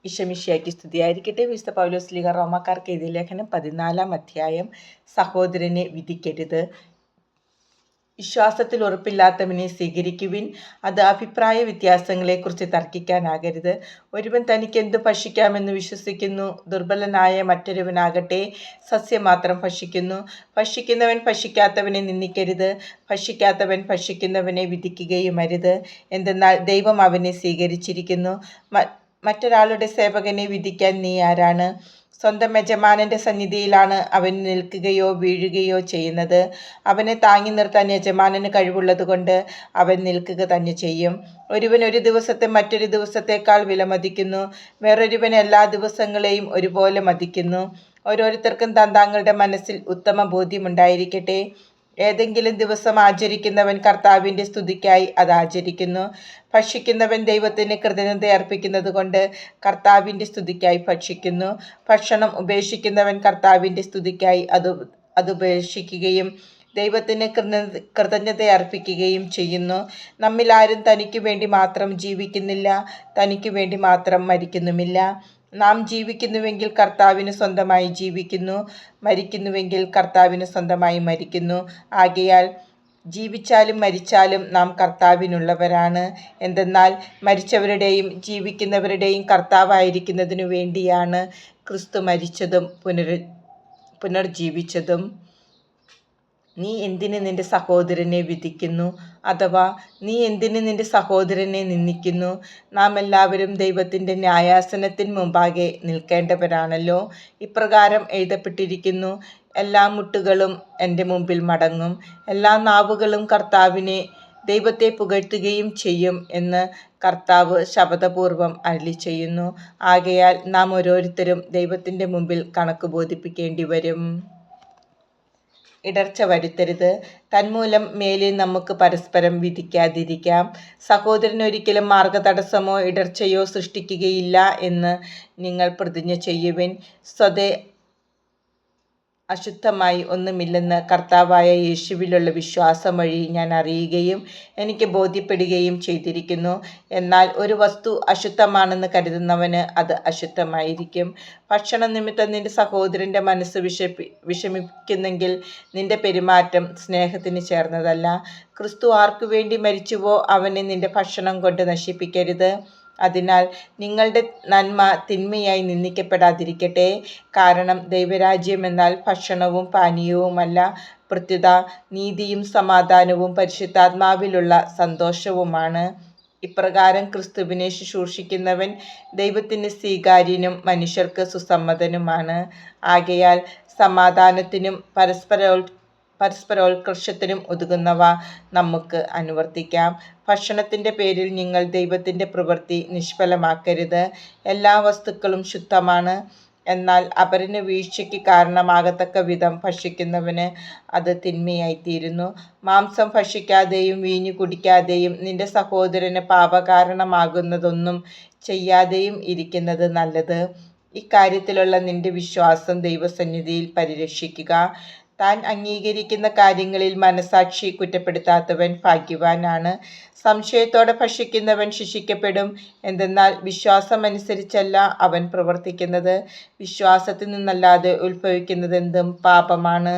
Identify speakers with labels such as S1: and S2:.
S1: ഈശോമിശിഹായ്ക്ക് സ്തുതിയായിരിക്കട്ടെ. വിശുദ്ധ പൗലോസ്ലീഹ റോമാക്കാർക്ക് എഴുതിയ ലേഖനം 14-ാം അധ്യായം. സഹോദരനെ വിധിക്കരുത്. വിശ്വാസത്തിൽ ഉറപ്പില്ലാത്തവനെ സ്വീകരിക്കുവിൻ. അത് അഭിപ്രായ വ്യത്യാസങ്ങളെക്കുറിച്ച് തർക്കിക്കാനാകരുത്. ഒരുവൻ തനിക്ക് എന്ത് ഭക്ഷിക്കാമെന്ന് വിശ്വസിക്കുന്നു, ദുർബലനായ മറ്റൊരുവനാകട്ടെ സസ്യം മാത്രം ഭക്ഷിക്കുന്നു. ഭക്ഷിക്കുന്നവൻ ഭക്ഷിക്കാത്തവനെ നിന്ദിക്കരുത്. ഭക്ഷിക്കാത്തവൻ ഭക്ഷിക്കുന്നവനെ വിധിക്കുകയും അരുത്. എന്തെന്നാൽ ദൈവം അവനെ സ്വീകരിച്ചിരിക്കുന്നു. മറ്റൊരാളുടെ സേവകനെ വിധിക്കാൻ നീ ആരാണ്? സ്വന്തം യജമാനന്റെ സന്നിധിയിലാണ് അവൻ നിൽക്കുകയോ വീഴുകയോ ചെയ്യുന്നത്. അവനെ താങ്ങി നിർത്താൻ യജമാനന് കഴിവുള്ളതുകൊണ്ട് അവൻ നിൽക്കുക തന്നെ ചെയ്യും. ഒരുവൻ ഒരു ദിവസത്തെ മറ്റൊരു ദിവസത്തേക്കാൾ വിലമതിക്കുന്നു. വേറൊരുവൻ എല്ലാ ദിവസങ്ങളെയും ഒരുപോലെ മതിക്കുന്നു. ഓരോരുത്തർക്കും തങ്ങളുടെ മനസ്സിൽ ഉത്തമ ബോധ്യമുണ്ടായിരിക്കട്ടെ. ഏതെങ്കിലും ദിവസം ആചരിക്കുന്നവൻ കർത്താവിൻ്റെ സ്തുതിക്കായി അത് ആചരിക്കുന്നു. ഭക്ഷിക്കുന്നവൻ ദൈവത്തിന് കൃതജ്ഞത അർപ്പിക്കുന്നത് കൊണ്ട് കർത്താവിൻ്റെ സ്തുതിക്കായി ഭക്ഷിക്കുന്നു. ഭക്ഷണം ഉപേക്ഷിക്കുന്നവൻ കർത്താവിൻ്റെ സ്തുതിക്കായി അത് ഉപേക്ഷിക്കുകയും ദൈവത്തിന് കൃതജ്ഞത അർപ്പിക്കുകയും ചെയ്യുന്നു. നമ്മിൽ ആരും തനിക്ക് വേണ്ടി മാത്രം ജീവിക്കുന്നില്ല, തനിക്ക് വേണ്ടി മാത്രം മരിക്കുന്നുമില്ല. നാം ജീവിക്കുന്നുവെങ്കിൽ കർത്താവിന് സ്വന്തമായി ജീവിക്കുന്നു, മരിക്കുന്നുവെങ്കിൽ കർത്താവിന് സ്വന്തമായി മരിക്കുന്നു. ആകയാൽ ജീവിച്ചാലും മരിച്ചാലും നാം കർത്താവിനുള്ളവരാണ്. എന്തെന്നാൽ മരിച്ചവരുടെയും ജീവിക്കുന്നവരുടെയും കർത്താവായിരിക്കുന്നതിനു വേണ്ടിയാണ് ക്രിസ്തു മരിച്ചതും പുനർജീവിച്ചതും. നീ എന്തിന് നിന്റെ സഹോദരനെ വിധിക്കുന്നു? അഥവാ നീ എന്തിന് നിന്റെ സഹോദരനെ നിന്ദിക്കുന്നു? നാം എല്ലാവരും ദൈവത്തിൻ്റെ ന്യായാസനത്തിന് മുമ്പാകെ നിൽക്കേണ്ടവരാണല്ലോ. ഇപ്രകാരം എഴുതപ്പെട്ടിരിക്കുന്നു: എല്ലാ മുട്ടുകളും എൻ്റെ മുമ്പിൽ മടങ്ങും, എല്ലാ നാവുകളും ദൈവത്തെ പുകഴ്ത്തുകയും ചെയ്യും എന്ന് കർത്താവ് ശപഥപൂർവം അരുളിച്ചെയ്യുന്നു. ആകയാൽ നാം ഓരോരുത്തരും ദൈവത്തിൻ്റെ മുമ്പിൽ കണക്ക് ബോധിപ്പിക്കേണ്ടി വരും. ഇടർച്ച വരുത്തരുത്. തന്മൂലം മേലിൽ നമുക്ക് പരസ്പരം വിധിക്കാതിരിക്കാം. സഹോദരൻ ഒരിക്കലും മാർഗതടസ്സമോ ഇടർച്ചയോ സൃഷ്ടിക്കുകയില്ല എന്ന് നിങ്ങൾ പ്രതിജ്ഞ ചെയ്യുവിൻ. സ്വതേ അശുദ്ധമായി ഒന്നുമില്ലെന്ന് കർത്താവായ യേശുവിലുള്ള വിശ്വാസം വഴി ഞാൻ അറിയുകയും എനിക്ക് ബോധ്യപ്പെടുകയും ചെയ്തിരിക്കുന്നു. എന്നാൽ ഒരു വസ്തു അശുദ്ധമാണെന്ന് കരുതുന്നവന് അത് അശുദ്ധമായിരിക്കും. ഭക്ഷണം നിമിത്തം നിന്റെ സഹോദരൻ്റെ മനസ്സ് വിഷമിക്കുന്നെങ്കിൽ നിന്റെ പെരുമാറ്റം സ്നേഹത്തിന് ചേർന്നതല്ല. ക്രിസ്തു ആർക്കു വേണ്ടി മരിച്ചുവോ അവനെ നിന്റെ ഭക്ഷണം കൊണ്ട് നശിപ്പിക്കരുത്. അതിനാൽ നിങ്ങളുടെ നന്മ തിന്മയായി നിന്ദിക്കപ്പെടാതിരിക്കട്ടെ. കാരണം ദൈവരാജ്യം എന്നാൽ ഭക്ഷണവും പാനീയവുമല്ല, പ്രത്യുത നീതിയും സമാധാനവും പരിശുദ്ധാത്മാവിലുള്ള സന്തോഷവുമാണ്. ഇപ്രകാരം ക്രിസ്തുവിനെ ശുശ്രൂഷിക്കുന്നവൻ ദൈവത്തിന് സ്വീകാര്യനും മനുഷ്യർക്ക് സുസമ്മതനുമാണ്. ആകയാൽ സമാധാനത്തിനും പരസ്പരോത്കർഷത്തിനും ഒതുങ്ങുന്നവ നമുക്ക് അനുവർത്തിക്കാം. ഭക്ഷണത്തിൻ്റെ പേരിൽ നിങ്ങൾ ദൈവത്തിൻ്റെ പ്രവൃത്തി നിഷ്ഫലമാക്കരുത്. എല്ലാ വസ്തുക്കളും ശുദ്ധമാണ്. എന്നാൽ അപരന് വീഴ്ചയ്ക്ക് കാരണമാകത്തക്ക വിധം ഭക്ഷിക്കുന്നവന് അത് തിന്മയായിത്തീരുന്നു. മാംസം ഭക്ഷിക്കാതെയും വീഞ്ഞു കുടിക്കാതെയും നിന്റെ സഹോദരന് പാപകാരണമാകുന്നതൊന്നും ചെയ്യാതെയും ഇരിക്കുന്നത് നല്ലത്. ഇക്കാര്യത്തിലുള്ള നിന്റെ വിശ്വാസം ദൈവസന്നിധിയിൽ പരിരക്ഷിക്കുക. താൻ അംഗീകരിക്കുന്ന കാര്യങ്ങളിൽ മനസാക്ഷി കുറ്റപ്പെടുത്താത്തവൻ ഭാഗ്യവാനാണ്. സംശയത്തോടെ ഭക്ഷിക്കുന്നവൻ ശിക്ഷിക്കപ്പെടും. എന്തെന്നാൽ വിശ്വാസമനുസരിച്ചല്ല അവൻ പ്രവർത്തിക്കുന്നത്. വിശ്വാസത്തിൽ നിന്നല്ലാതെ ഉത്ഭവിക്കുന്നതെന്തും പാപമാണ്.